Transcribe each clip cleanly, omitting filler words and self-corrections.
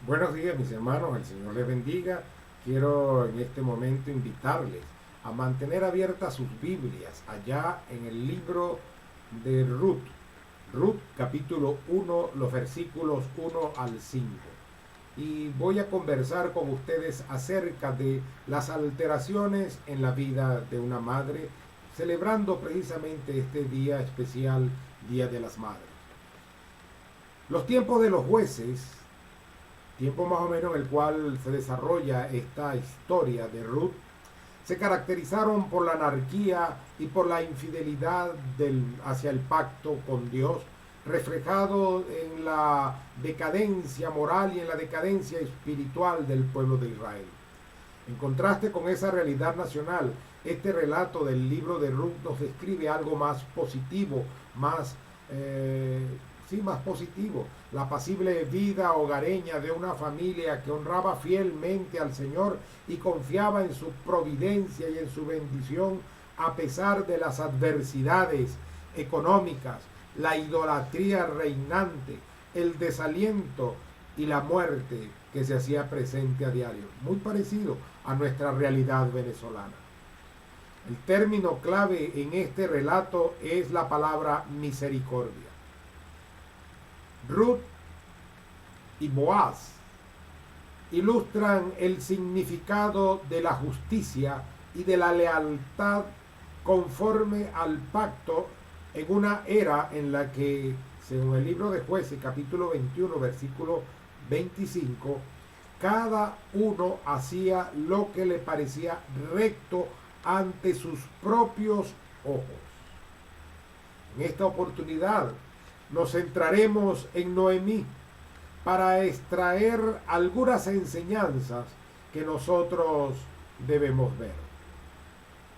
Buenos días, mis hermanos, el Señor les bendiga. Quiero en este momento invitarles a mantener abiertas sus Biblias allá en el libro de Ruth. Ruth capítulo 1, los versículos 1 al 5. Y voy a conversar con ustedes acerca de las alteraciones en la vida de una madre, celebrando precisamente este día especial, Día de las Madres. Los tiempos de los jueces, tiempo más o menos en el cual se desarrolla esta historia de Ruth, se caracterizaron por la anarquía y por la infidelidad hacia el pacto con Dios, reflejado en la decadencia moral y en la decadencia espiritual del pueblo de Israel. En contraste con esa realidad nacional, este relato del libro de Ruth nos describe algo más positivo, más más positivo, la apacible vida hogareña de una familia que honraba fielmente al Señor y confiaba en su providencia y en su bendición a pesar de las adversidades económicas, la idolatría reinante, el desaliento y la muerte que se hacía presente a diario, muy parecido a nuestra realidad venezolana. El término clave en este relato es la palabra misericordia. Ruth y Boaz ilustran el significado de la justicia y de la lealtad conforme al pacto en una era en la que, según el libro de Jueces, capítulo 21, versículo 25, cada uno hacía lo que le parecía recto ante sus propios ojos. En esta oportunidad nos centraremos en Noemí para extraer algunas enseñanzas que nosotros debemos ver.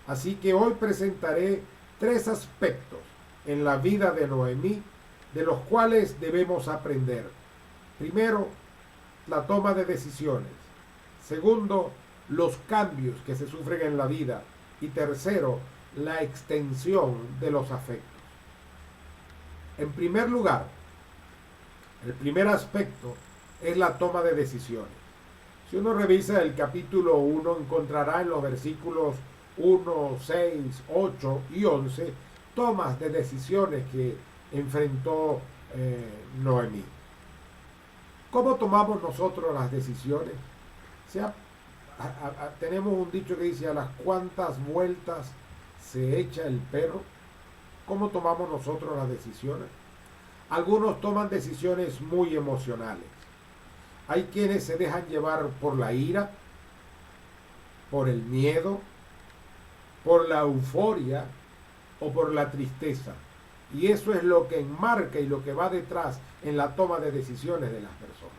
Así que hoy presentaré 3 aspectos en la vida de Noemí de los cuales debemos aprender. Primero, la toma de decisiones. Segundo, los cambios que se sufren en la vida. Y tercero, la extensión de los afectos. En primer lugar, el primer aspecto es la toma de decisiones. Si uno revisa el capítulo 1, encontrará en los versículos 1, 6, 8 y 11 tomas de decisiones que enfrentó Noemí. ¿Cómo tomamos nosotros las decisiones? Tenemos un dicho que dice: a las cuantas vueltas se echa el perro. ¿Cómo tomamos nosotros las decisiones? Algunos toman decisiones muy emocionales. Hay quienes se dejan llevar por la ira, por el miedo, por la euforia o por la tristeza. Y eso es lo que enmarca y lo que va detrás en la toma de decisiones de las personas.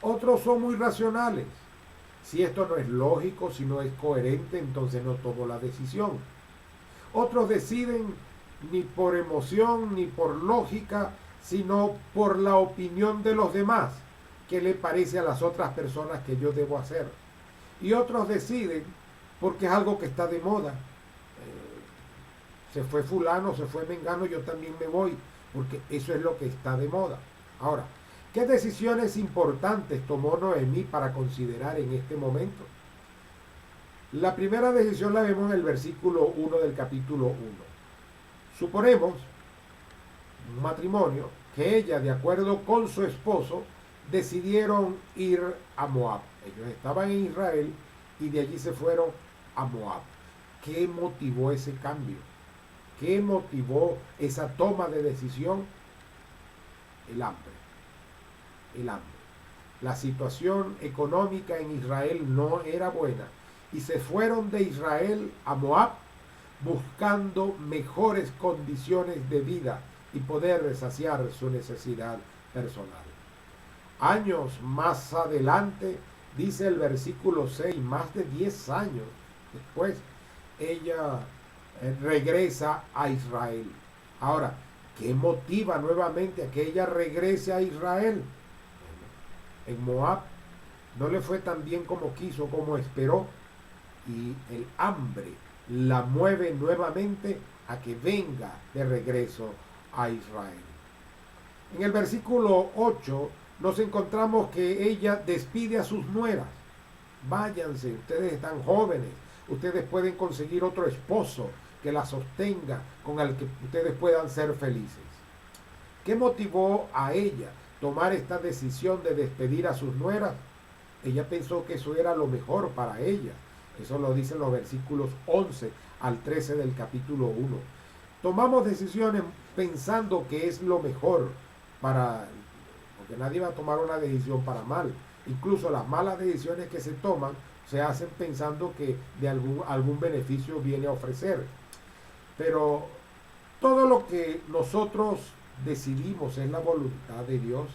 Otros son muy racionales. Si esto no es lógico, si no es coherente, entonces no tomo la decisión. Otros deciden ni por emoción ni por lógica, sino por la opinión de los demás, que le parece a las otras personas que yo debo hacer. Y otros deciden porque es algo que está de moda. Se fue fulano, se fue mengano, yo también me voy, porque eso es lo que está de moda. Ahora, ¿qué decisiones importantes tomó Noemí para considerar en este momento? La primera decisión la vemos en el versículo 1 del capítulo 1. Suponemos, un matrimonio, que ella, de acuerdo con su esposo, decidieron ir a Moab. Ellos estaban en Israel y de allí se fueron a Moab. ¿Qué motivó ese cambio? ¿Qué motivó esa toma de decisión? El hambre. El hambre. La situación económica en Israel no era buena y se fueron de Israel a Moab buscando mejores condiciones de vida y poder saciar su necesidad personal. Años más adelante, dice el versículo 6, más de 10 años después, ella regresa a Israel. Ahora, ¿qué motiva nuevamente a que ella regrese a Israel? En Moab no le fue tan bien como quiso, como esperó, y el hambre la mueve nuevamente a que venga de regreso a Israel. En el versículo 8 nos encontramos que ella despide a sus nueras. Váyanse, ustedes están jóvenes, ustedes pueden conseguir otro esposo que la sostenga, con el que ustedes puedan ser felices. ¿Qué motivó a ella tomar esta decisión de despedir a sus nueras? Ella pensó que eso era lo mejor para ella. Eso lo dicen los versículos 11 al 13 del capítulo 1. Tomamos decisiones pensando que es lo mejor porque nadie va a tomar una decisión para mal. Incluso las malas decisiones que se toman se hacen pensando que de algún beneficio viene a ofrecer. Pero todo lo que nosotros decidimos es la voluntad de Dios.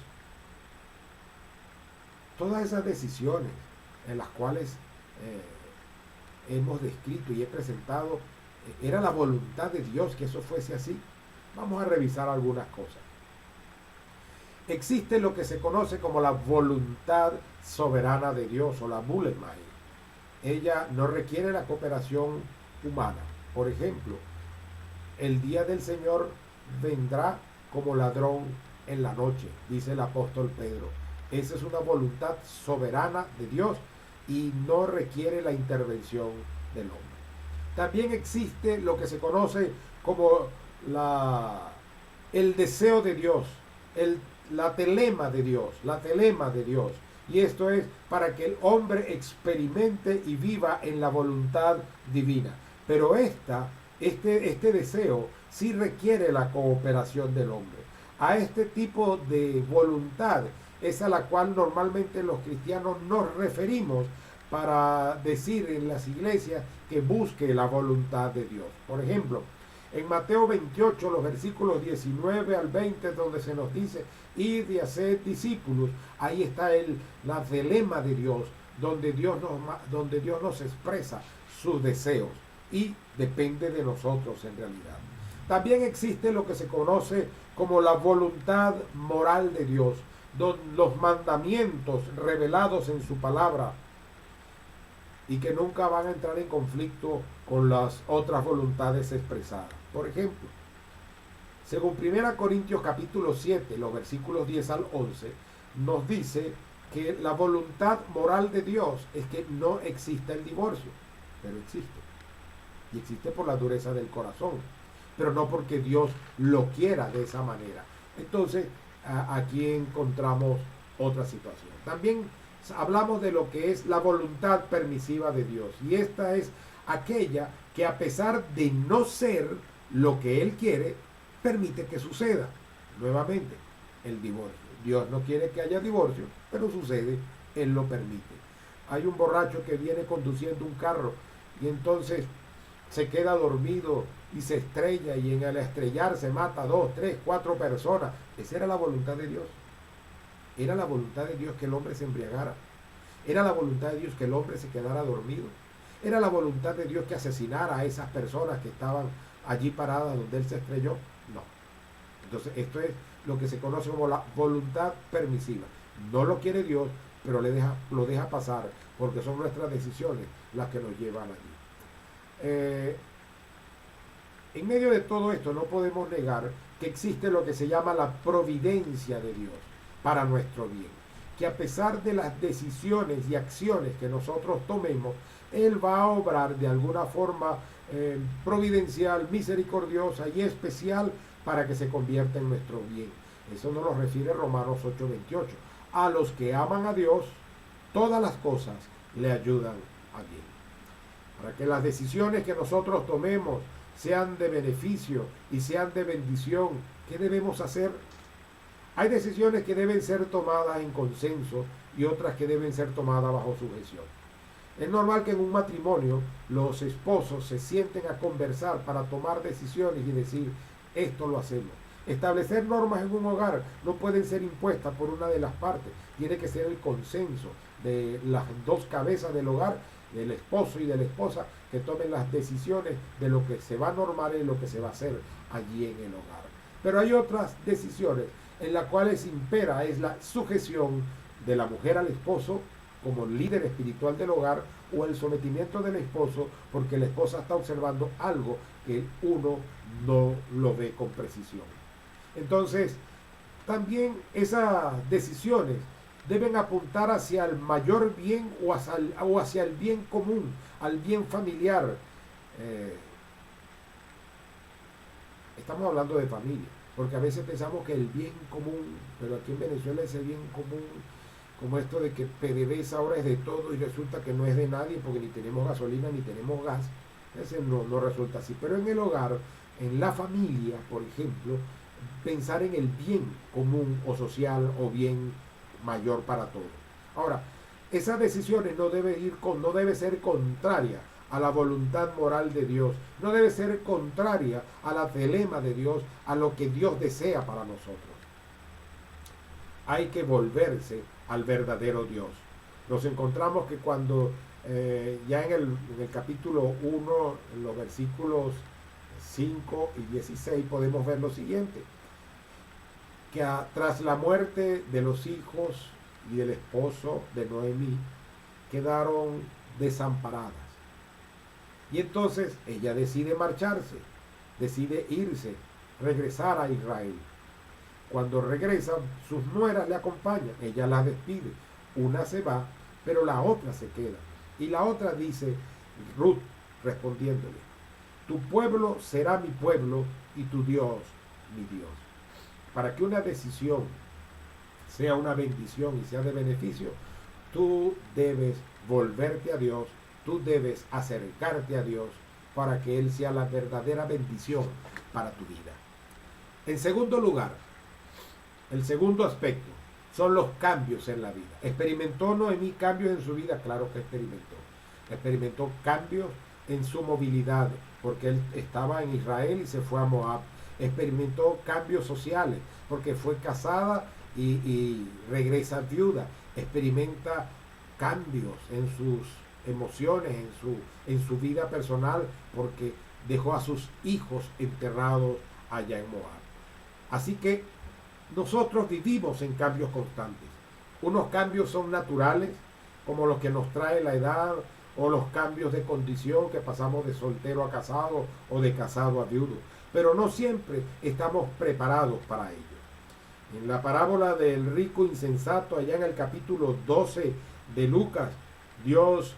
Todas esas decisiones en las cuales hemos descrito y he presentado, era la voluntad de Dios que eso fuese así. Vamos a revisar algunas cosas. Existe lo que se conoce como la voluntad soberana de Dios o la Bulemai. Ella no requiere la cooperación humana. Por ejemplo, el día del Señor vendrá como ladrón en la noche, dice el apóstol Pedro. Esa es una voluntad soberana de Dios y no requiere la intervención del hombre. También existe lo que se conoce como el deseo de Dios, la telema de Dios. Y esto es para que el hombre experimente y viva en la voluntad divina. Pero este deseo sí requiere la cooperación del hombre. A este tipo de voluntad es a la cual normalmente los cristianos nos referimos para decir en las iglesias que busque la voluntad de Dios. Por ejemplo, en Mateo 28, los versículos 19 al 20, donde se nos dice, id y haced discípulos, ahí está la telema de Dios, donde Dios nos expresa sus deseos y depende de nosotros en realidad. También existe lo que se conoce como la voluntad moral de Dios, los mandamientos revelados en su palabra y que nunca van a entrar en conflicto con las otras voluntades expresadas. Por ejemplo, según 1 Corintios capítulo 7, los versículos 10 al 11, nos dice que la voluntad moral de Dios es que no exista el divorcio, pero existe. Y existe por la dureza del corazón, pero no porque Dios lo quiera de esa manera. Entonces, aquí encontramos otra situación. También hablamos de lo que es la voluntad permisiva de Dios. Y esta es aquella que, a pesar de no ser lo que Él quiere, permite que suceda. Nuevamente, el divorcio. Dios no quiere que haya divorcio, pero sucede, Él lo permite. Hay un borracho que viene conduciendo un carro y entonces se queda dormido y se estrella, y en el estrellarse mata 2, 3, 4 personas. Esa era la voluntad de Dios. Era la voluntad de Dios que el hombre se embriagara. Era la voluntad de Dios que el hombre se quedara dormido. Era la voluntad de Dios que asesinara a esas personas que estaban allí paradas donde él se estrelló. No. Entonces esto es lo que se conoce como la voluntad permisiva. No lo quiere Dios, pero lo deja pasar, porque son nuestras decisiones las que nos llevan allí. En medio de todo esto no podemos negar que existe lo que se llama la providencia de Dios para nuestro bien, que a pesar de las decisiones y acciones que nosotros tomemos, Él va a obrar de alguna forma providencial, misericordiosa y especial para que se convierta en nuestro bien. Eso nos lo refiere Romanos 8:28. A los que aman a Dios, todas las cosas le ayudan a bien. Para que las decisiones que nosotros tomemos sean de beneficio y sean de bendición, ¿qué debemos hacer? Hay decisiones que deben ser tomadas en consenso y otras que deben ser tomadas bajo sujeción. Es normal que en un matrimonio los esposos se sienten a conversar para tomar decisiones y decir, esto lo hacemos. Establecer normas en un hogar no pueden ser impuestas por una de las partes. Tiene que ser el consenso de las dos cabezas del hogar, del esposo y de la esposa, que tomen las decisiones de lo que se va a normar y lo que se va a hacer allí en el hogar. Pero hay otras decisiones en las cuales impera es la sujeción de la mujer al esposo como líder espiritual del hogar, o el sometimiento del esposo porque la esposa está observando algo que uno no lo ve con precisión. Entonces, también esas decisiones deben apuntar hacia el mayor bien o hacia el bien común, al bien familiar. Eh, Estamos hablando de familia, porque a veces pensamos que el bien común, pero aquí en Venezuela ese bien común, como esto de que PDVSA ahora es de todo y resulta que no es de nadie porque ni tenemos gasolina ni tenemos gas, ese no resulta así. Pero en el hogar, en la familia, por ejemplo, pensar en el bien común o social o bien mayor para todos. Ahora, esas decisiones no debe ser contraria a la voluntad moral de Dios, no debe ser contraria a la telema de Dios, a lo que Dios desea para nosotros. Hay que volverse al verdadero Dios. Nos encontramos que cuando ya en el capítulo 1, en los versículos 5 y 16, podemos ver lo siguiente, que tras la muerte de los hijos y del esposo de Noemí, quedaron desamparadas. Y entonces ella decide marcharse, decide irse, regresar a Israel. Cuando regresan, sus nueras le acompañan, ella las despide. Una se va, pero la otra se queda. Y la otra dice, Ruth, respondiéndole, tu pueblo será mi pueblo y tu Dios mi Dios. Para que una decisión sea una bendición y sea de beneficio, tú debes volverte a Dios, tú debes acercarte a Dios para que Él sea la verdadera bendición para tu vida. En segundo lugar, el segundo aspecto son los cambios en la vida. ¿Experimentó Noemí cambios en su vida? Claro que experimentó. Experimentó cambios en su movilidad, porque él estaba en Israel y se fue a Moab. Experimentó cambios sociales, porque fue casada y regresa viuda. Experimenta cambios en sus emociones, en su vida personal, porque dejó a sus hijos enterrados allá en Moab. Así que nosotros vivimos en cambios constantes. Unos cambios son naturales, como los que nos trae la edad, o los cambios de condición que pasamos de soltero a casado o de casado a viudo. Pero no siempre estamos preparados para ello. En la parábola del rico insensato, allá en el capítulo 12 de Lucas, Dios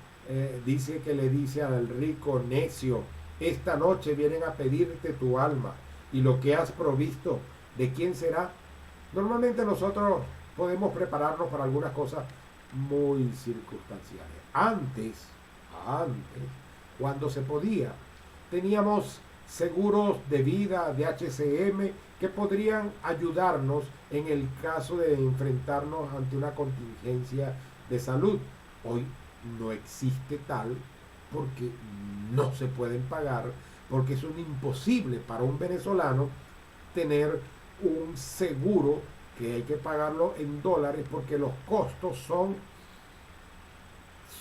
dice que le dice al rico necio, esta noche vienen a pedirte tu alma y lo que has provisto, ¿de quién será? Normalmente nosotros podemos prepararnos para algunas cosas muy circunstanciales. Antes, cuando se podía, teníamos seguros de vida, de HCM, que podrían ayudarnos en el caso de enfrentarnos ante una contingencia de salud. Hoy no existe tal porque no se pueden pagar, porque es un imposible para un venezolano tener un seguro que hay que pagarlo en dólares porque los costos son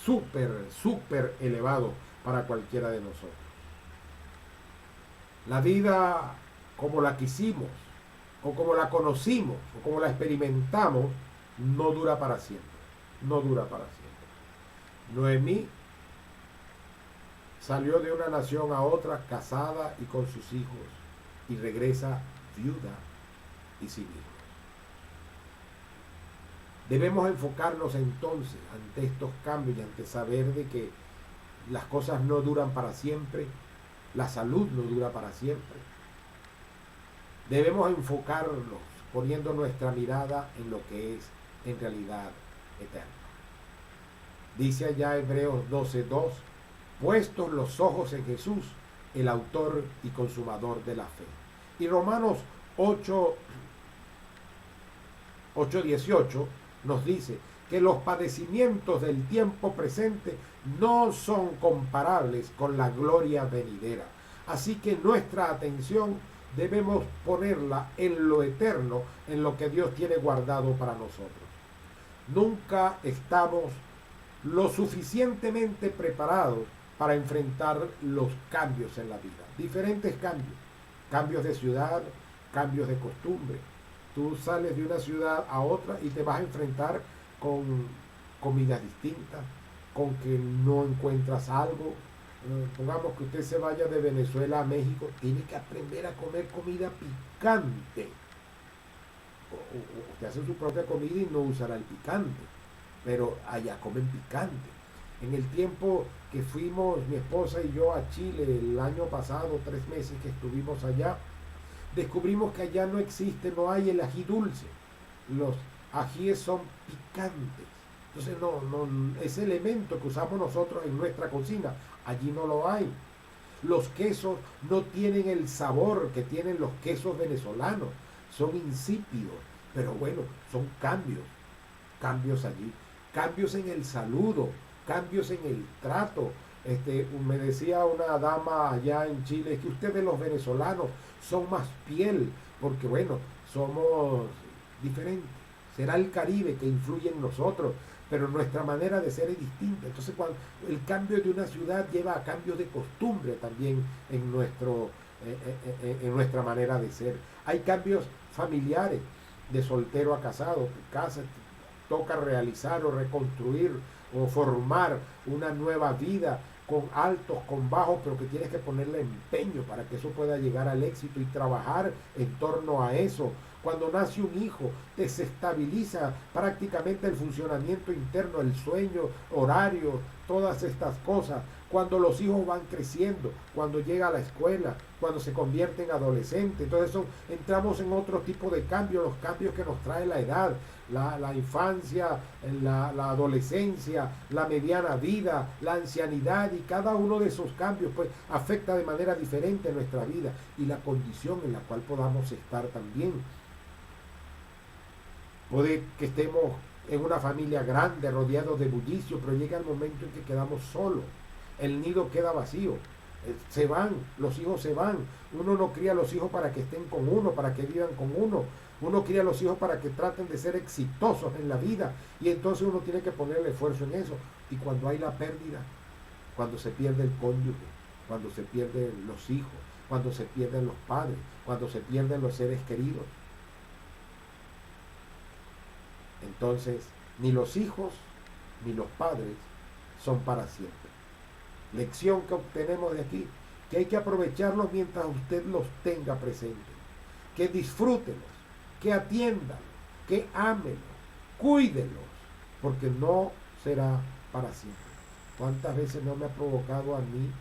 súper elevados para cualquiera de nosotros. La vida como la quisimos, o como la conocimos, o como la experimentamos, no dura para siempre. No dura para siempre. Noemí salió de una nación a otra casada y con sus hijos y regresa viuda y sin hijos. Debemos enfocarnos entonces ante estos cambios y ante saber de que las cosas no duran para siempre, la salud no dura para siempre. Debemos enfocarnos poniendo nuestra mirada en lo que es en realidad eterno. Dice allá Hebreos 12:2, puestos los ojos en Jesús, el autor y consumador de la fe. Y Romanos 8:18 nos dice que los padecimientos del tiempo presente no son comparables con la gloria venidera. Así que nuestra atención debemos ponerla en lo eterno, en lo que Dios tiene guardado para nosotros. Nunca estamos lo suficientemente preparados para enfrentar los cambios en la vida. Diferentes cambios. Cambios de ciudad, cambios de costumbre. Tú sales de una ciudad a otra y te vas a enfrentar con comidas distintas, con que no encuentras algo. Pongamos que usted se vaya de Venezuela a México, tiene que aprender a comer comida picante. usted hace su propia comida y no usará el picante, pero allá comen picante. En el tiempo que fuimos mi esposa y yo a Chile el año pasado, 3 meses que estuvimos allá, descubrimos que allá no existe, no hay el ají dulce. Los ajíes son picantes. Entonces ese elemento que usamos nosotros en nuestra cocina, allí no lo hay. Los quesos no tienen el sabor que tienen los quesos venezolanos, son insípidos, pero bueno, son cambios allí, cambios en el saludo, cambios en el trato. Me decía una dama allá en Chile que ustedes los venezolanos son más piel, porque bueno, somos diferentes. Será el Caribe que influye en nosotros, pero nuestra manera de ser es distinta. Entonces, cuando el cambio de una ciudad lleva a cambios de costumbre también en nuestra manera de ser. Hay cambios familiares, de soltero a casado. Tu casa toca realizar o reconstruir o formar una nueva vida con altos, con bajos, pero que tienes que ponerle empeño para que eso pueda llegar al éxito y trabajar en torno a eso. Cuando nace un hijo, desestabiliza prácticamente el funcionamiento interno, el sueño, horario, todas estas cosas. Cuando los hijos van creciendo, cuando llega a la escuela, cuando se convierte en adolescente. Entonces entramos en otro tipo de cambios, los cambios que nos trae la edad, la infancia, la adolescencia, la mediana vida, la ancianidad, y cada uno de esos cambios pues afecta de manera diferente nuestra vida y la condición en la cual podamos estar también. Puede que estemos en una familia grande, rodeados de bullicio, pero llega el momento en que quedamos solos. El nido queda vacío. Se van, los hijos se van. Uno no cría a los hijos para que estén con uno, para que vivan con uno. Uno cría a los hijos para que traten de ser exitosos en la vida. Y entonces uno tiene que ponerle esfuerzo en eso. Y cuando hay la pérdida, cuando se pierde el cónyuge, cuando se pierden los hijos, cuando se pierden los padres, cuando se pierden los seres queridos, entonces ni los hijos ni los padres son para siempre. Lección que obtenemos de aquí, que hay que aprovecharlos mientras usted los tenga presentes, que disfrútenlos, que atiendan, que ámenlos, cuídenlos, porque no será para siempre. ¿Cuántas veces no me ha provocado a mí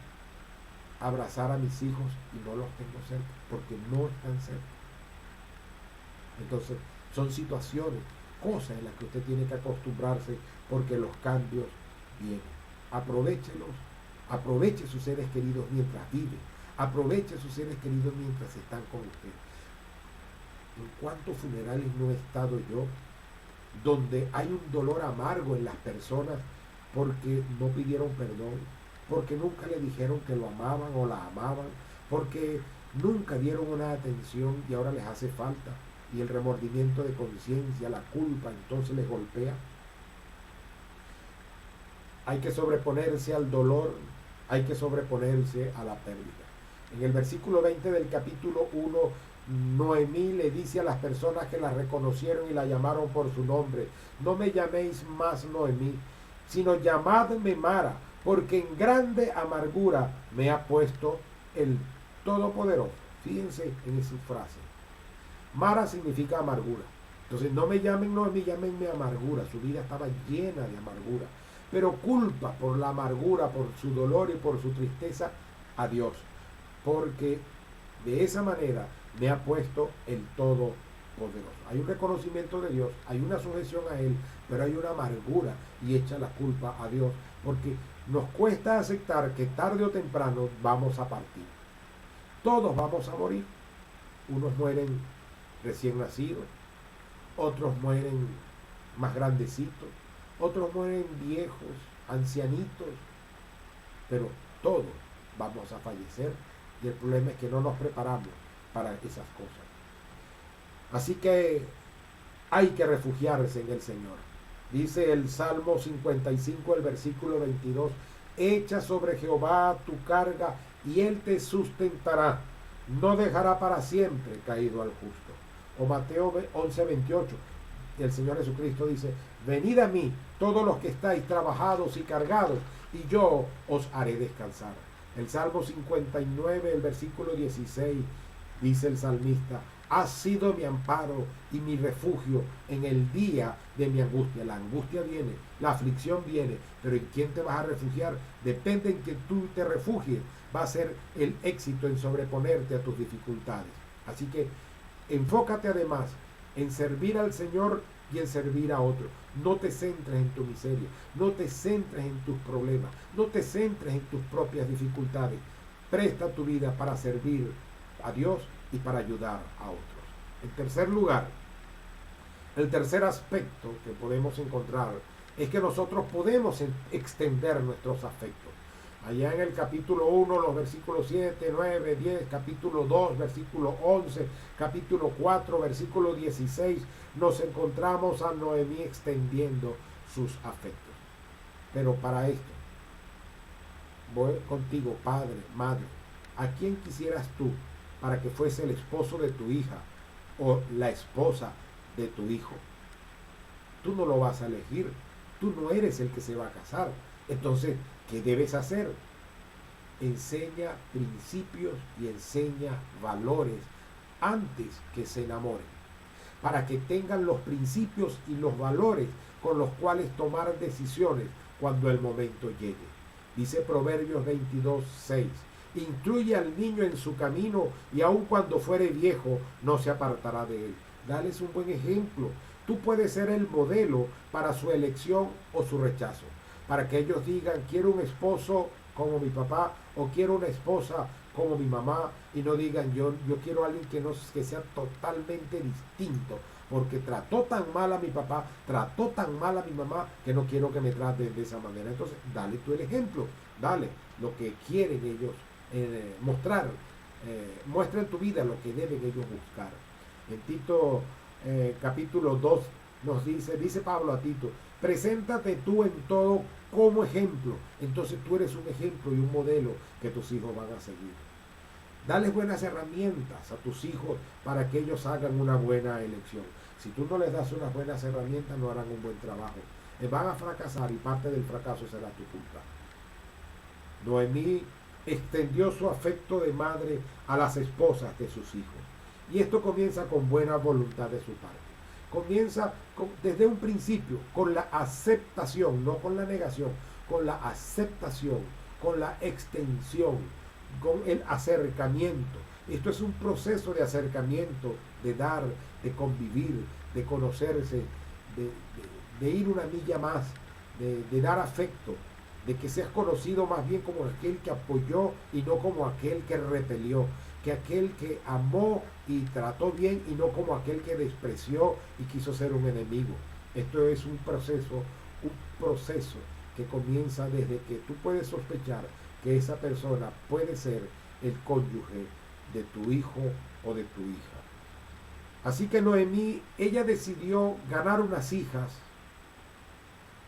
abrazar a mis hijos y no los tengo cerca? Porque no están cerca. Entonces, son situaciones, cosas en las que usted tiene que acostumbrarse, porque los cambios vienen. Aprovéchelos, aproveche sus seres queridos mientras viven, aproveche sus seres queridos mientras están con usted. ¿En cuántos funerales no he estado yo donde hay un dolor amargo en las personas porque no pidieron perdón, porque nunca le dijeron que lo amaban o la amaban, porque nunca dieron una atención y ahora les hace falta? Y el remordimiento de conciencia, la culpa, entonces les golpea. Hay que sobreponerse al dolor, hay que sobreponerse a la pérdida. En el versículo 20 del capítulo 1, Noemí le dice a las personas que la reconocieron y la llamaron por su nombre: no me llaméis más Noemí, sino llamadme Mara, porque en grande amargura me ha puesto el Todopoderoso. Fíjense en esa frase. Mara significa amargura. Entonces no me llamen Noemí, llámenme amargura. Su vida estaba llena de amargura, pero culpa por la amargura, por su dolor y por su tristeza a Dios, porque de esa manera me ha puesto el Todopoderoso. Hay un reconocimiento de Dios, hay una sujeción a Él, pero hay una amargura y echa la culpa a Dios, porque nos cuesta aceptar que tarde o temprano vamos a partir. Todos vamos a morir. Unos mueren recién nacidos, otros mueren más grandecitos, otros mueren viejos, ancianitos, pero todos vamos a fallecer, y el problema es que no nos preparamos para esas cosas. Así que hay que refugiarse en el Señor. Dice el Salmo 55, el versículo 22, echa sobre Jehová tu carga y Él te sustentará, no dejará para siempre caído al justo. O Mateo 11, 28, el Señor Jesucristo dice: venid a mí todos los que estáis trabajados y cargados, y yo os haré descansar. El Salmo 59, el versículo 16, dice el salmista: Has sido mi amparo y mi refugio en el día de mi angustia. La angustia viene, la aflicción viene, pero ¿en quién te vas a refugiar? Depende en que tú te refugies. Va a ser el éxito en sobreponerte a tus dificultades. Así que enfócate además en servir al Señor y en servir a otros. No te centres en tu miseria, no te centres en tus problemas, no te centres en tus propias dificultades. Presta tu vida para servir a Dios y para ayudar a otros. En tercer lugar, el tercer aspecto que podemos encontrar es que nosotros podemos extender nuestros afectos. Allá en el capítulo 1, los versículos 7, 9, 10, capítulo 2, versículo 11, capítulo 4, versículo 16, nos encontramos a Noemí extendiendo sus afectos. Pero para esto, voy contigo, padre, madre, ¿a quién quisieras tú para que fuese el esposo de tu hija o la esposa de tu hijo? Tú no lo vas a elegir, tú no eres el que se va a casar. Entonces, ¿qué debes hacer? Enseña principios y enseña valores antes que se enamoren, para que tengan los principios y los valores con los cuales tomar decisiones cuando el momento llegue. Dice Proverbios 22:6. Instruye al niño en su camino y aun cuando fuere viejo no se apartará de él. Dales un buen ejemplo. Tú puedes ser el modelo para su elección o su rechazo, para que ellos digan, quiero un esposo como mi papá o quiero una esposa como mi mamá, y no digan yo quiero a alguien que sea totalmente distinto, porque trató tan mal a mi papá, trató tan mal a mi mamá, que no quiero que me traten de esa manera. Entonces, dale tú el ejemplo, dale lo que quieren ellos mostrar, muestra en tu vida lo que deben ellos buscar. En Tito capítulo 2 nos dice Pablo a Tito, preséntate tú en todo como ejemplo. Entonces tú eres un ejemplo y un modelo que tus hijos van a seguir. Dales buenas herramientas a tus hijos para que ellos hagan una buena elección. Si tú no les das unas buenas herramientas, no harán un buen trabajo. Van a fracasar y parte del fracaso será tu culpa. Noemí extendió su afecto de madre a las esposas de sus hijos. Y esto comienza con buena voluntad de su parte. Comienza desde un principio con la aceptación, no con la negación, con la aceptación, con la extensión, con el acercamiento. Esto es un proceso de acercamiento, de dar, de convivir, de conocerse, de ir una milla más, de dar afecto, de que seas conocido más bien como aquel que apoyó y no como aquel que repelió, que aquel que amó y trató bien y no como aquel que despreció y quiso ser un enemigo. Esto es un proceso que comienza desde que tú puedes sospechar que esa persona puede ser el cónyuge de tu hijo o de tu hija. Así que Noemí, ella decidió ganar unas hijas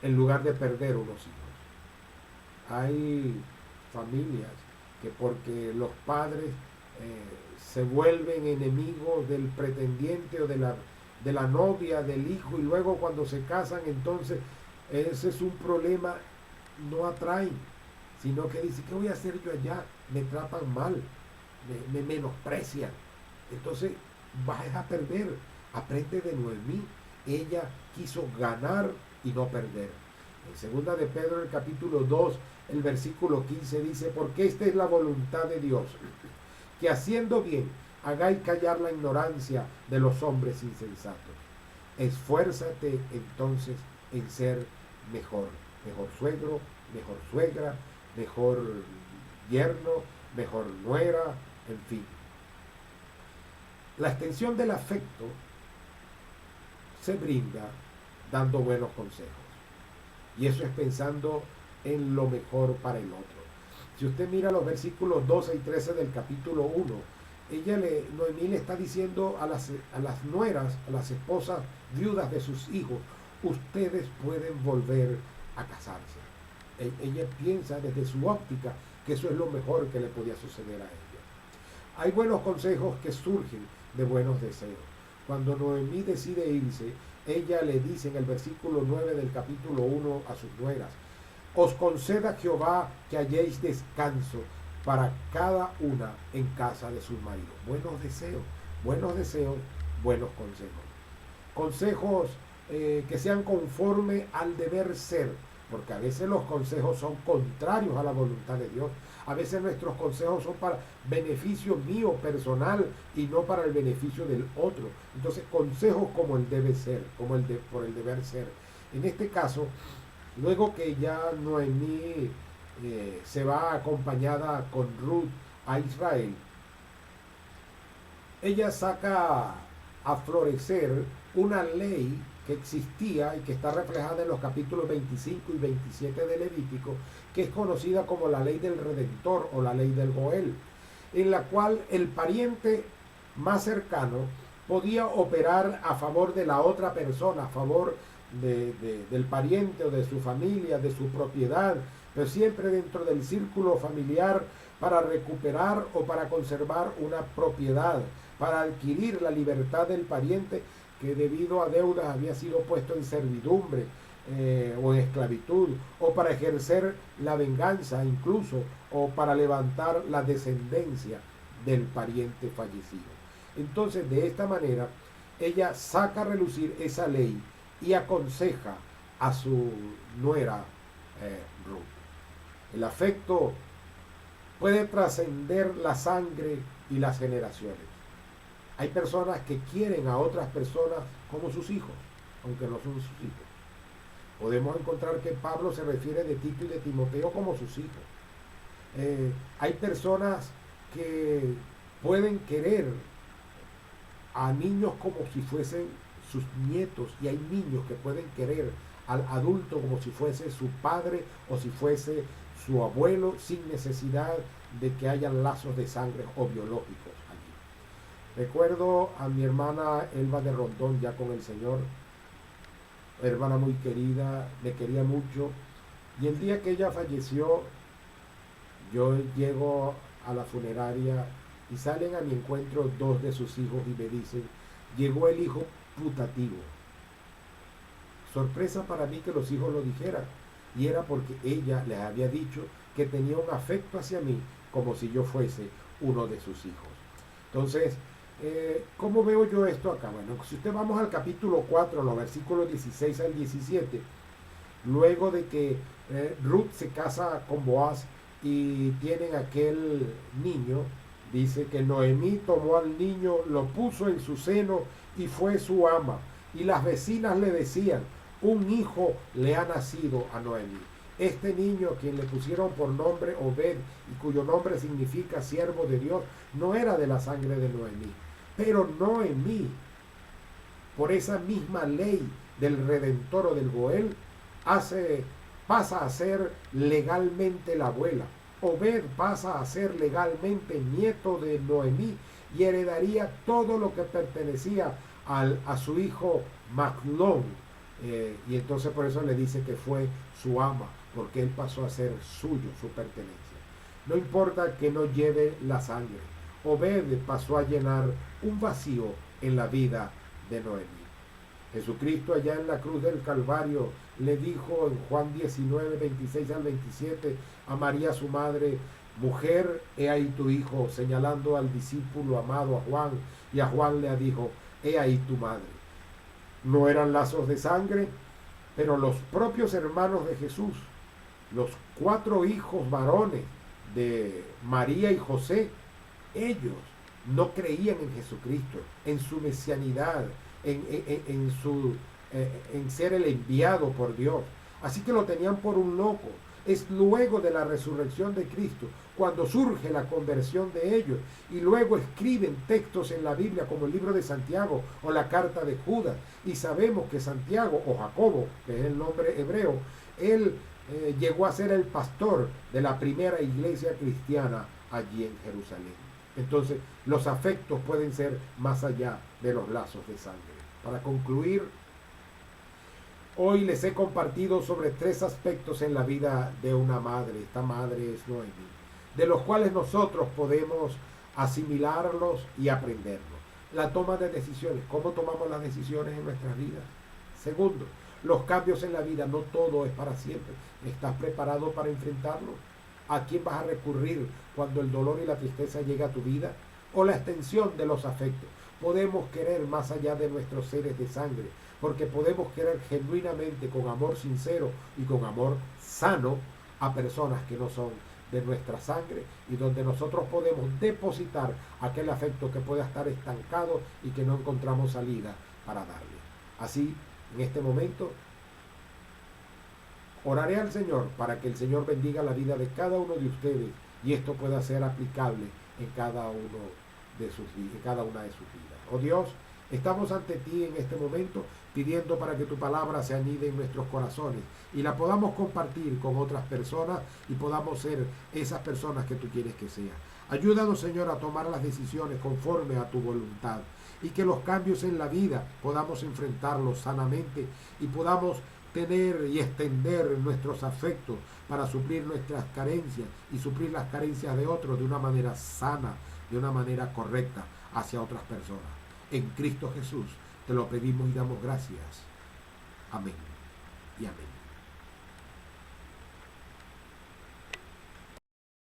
en lugar de perder unos hijos. Hay familias que porque los padres se vuelven enemigos del pretendiente o de la novia, del hijo, y luego cuando se casan, entonces ese es un problema. No atraen, sino que dicen, ¿qué voy a hacer yo allá? Me tratan mal, me menosprecian. Entonces vas a perder. Aprende de Noemí. Ella quiso ganar y no perder. En segunda de Pedro, el capítulo 2, el versículo 15 dice, porque esta es la voluntad de Dios, que haciendo bien hagáis callar la ignorancia de los hombres insensatos. Esfuérzate entonces en ser mejor suegro, mejor suegra, mejor yerno, mejor nuera, en fin. La extensión del afecto se brinda dando buenos consejos, y eso es pensando en lo mejor para el otro. Si usted mira los versículos 12 y 13 del capítulo 1, Noemí le está diciendo a las nueras, a las esposas viudas de sus hijos, ustedes pueden volver a casarse. Ella piensa desde su óptica que eso es lo mejor que le podía suceder a ella. Hay buenos consejos que surgen de buenos deseos. Cuando Noemí decide irse, ella le dice en el versículo 9 del capítulo 1 a sus nueras, os conceda Jehová que halléis descanso para cada una en casa de sus maridos. Buenos deseos. buenos deseos, buenos consejos. Consejos que sean conforme al deber ser, porque a veces los consejos son contrarios a la voluntad de Dios. A veces nuestros consejos son para beneficio mío personal y no para el beneficio del otro. Entonces, consejos como el debe ser, como por el deber ser. En este caso, luego que ya Noemí se va acompañada con Ruth a Israel, ella saca a florecer una ley que existía y que está reflejada en los capítulos 25 y 27 de Levítico, que es conocida como la ley del Redentor o la ley del Goel, en la cual el pariente más cercano podía operar a favor de la otra persona, a favor del pariente o de su familia, de su propiedad, pero siempre dentro del círculo familiar, para recuperar o para conservar una propiedad, para adquirir la libertad del pariente que debido a deudas había sido puesto en servidumbre o en esclavitud, o para ejercer la venganza incluso, o para levantar la descendencia del pariente fallecido. Entonces, de esta manera, ella saca a relucir esa ley y aconseja a su nuera Ruth. El afecto puede trascender la sangre y las generaciones. Hay personas que quieren a otras personas como sus hijos, aunque no son sus hijos. Podemos encontrar que Pablo se refiere de Tito y de Timoteo como sus hijos. Hay personas que pueden querer a niños como si fuesen sus nietos, y hay niños que pueden querer al adulto como si fuese su padre o si fuese su abuelo, sin necesidad de que haya lazos de sangre o biológicos allí. Recuerdo a mi hermana Elba de Rondón, ya con el Señor, hermana muy querida, me quería mucho, y el día que ella falleció, yo llego a la funeraria y salen a mi encuentro dos de sus hijos y me dicen: llegó el hijo putativo. Sorpresa para mí que los hijos lo dijeran, y era porque ella les había dicho que tenía un afecto hacia mí como si yo fuese uno de sus hijos. Entonces, ¿cómo veo yo esto acá? Bueno, si usted vamos al capítulo 4, los versículos 16 al 17, luego de que Ruth se casa con Boaz y tienen aquel niño, dice que Noemí tomó al niño, lo puso en su seno y fue su ama. Y las vecinas le decían: un hijo le ha nacido a Noemí. Este niño, quien le pusieron por nombre Obed, y cuyo nombre significa siervo de Dios, no era de la sangre de Noemí. Pero Noemí, por esa misma ley del Redentor o del Goel, pasa a ser legalmente la abuela. Obed pasa a ser legalmente nieto de Noemí y heredaría todo lo que pertenecía a su hijo Maclón. Y entonces por eso le dice que fue su ama, porque él pasó a ser suyo, su pertenencia. No importa que no lleve la sangre, Obed pasó a llenar un vacío en la vida de Noemí. Jesucristo allá en la cruz del Calvario le dijo en Juan 19, 26 al 27 a María su madre: mujer, he ahí tu hijo, señalando al discípulo amado a Juan, y a Juan le dijo: he ahí tu madre. No eran lazos de sangre, pero los propios hermanos de Jesús, los 4 hijos varones de María y José, ellos no creían en Jesucristo, en su mesianidad, en ser el enviado por Dios. Así que lo tenían por un loco. Es luego de la resurrección de Cristo cuando surge la conversión de ellos, y luego escriben textos en la Biblia como el libro de Santiago o la carta de Judas, y sabemos que Santiago o Jacobo, que es el nombre hebreo, él llegó a ser el pastor de la primera iglesia cristiana allí en Jerusalén. Entonces, los afectos pueden ser más allá de los lazos de sangre. Para concluir, hoy les he compartido sobre 3 aspectos en la vida de una madre. Esta madre es Noemí, de los cuales nosotros podemos asimilarlos y aprenderlos. La toma de decisiones, cómo tomamos las decisiones en nuestras vidas. Segundo, los cambios en la vida, no todo es para siempre. ¿Estás preparado para enfrentarlo? ¿A quién vas a recurrir cuando el dolor y la tristeza llega a tu vida? O la extensión de los afectos. podemos querer más allá de nuestros seres de sangre, porque podemos querer genuinamente, con amor sincero y con amor sano, a personas que no son de nuestra sangre y donde nosotros podemos depositar aquel afecto que pueda estar estancado y que no encontramos salida para darle. Así, en este momento, oraré al Señor para que el Señor bendiga la vida de cada uno de ustedes y esto pueda ser aplicable en cada una de sus vidas. Oh Dios, estamos ante ti en este momento pidiendo para que tu palabra se anide en nuestros corazones y la podamos compartir con otras personas y podamos ser esas personas que tú quieres que sean. Ayúdanos, Señor, a tomar las decisiones conforme a tu voluntad y que los cambios en la vida podamos enfrentarlos sanamente y podamos tener y extender nuestros afectos para suplir nuestras carencias y suplir las carencias de otros de una manera sana, de una manera correcta hacia otras personas. En Cristo Jesús te lo pedimos y damos gracias. Amén y amén.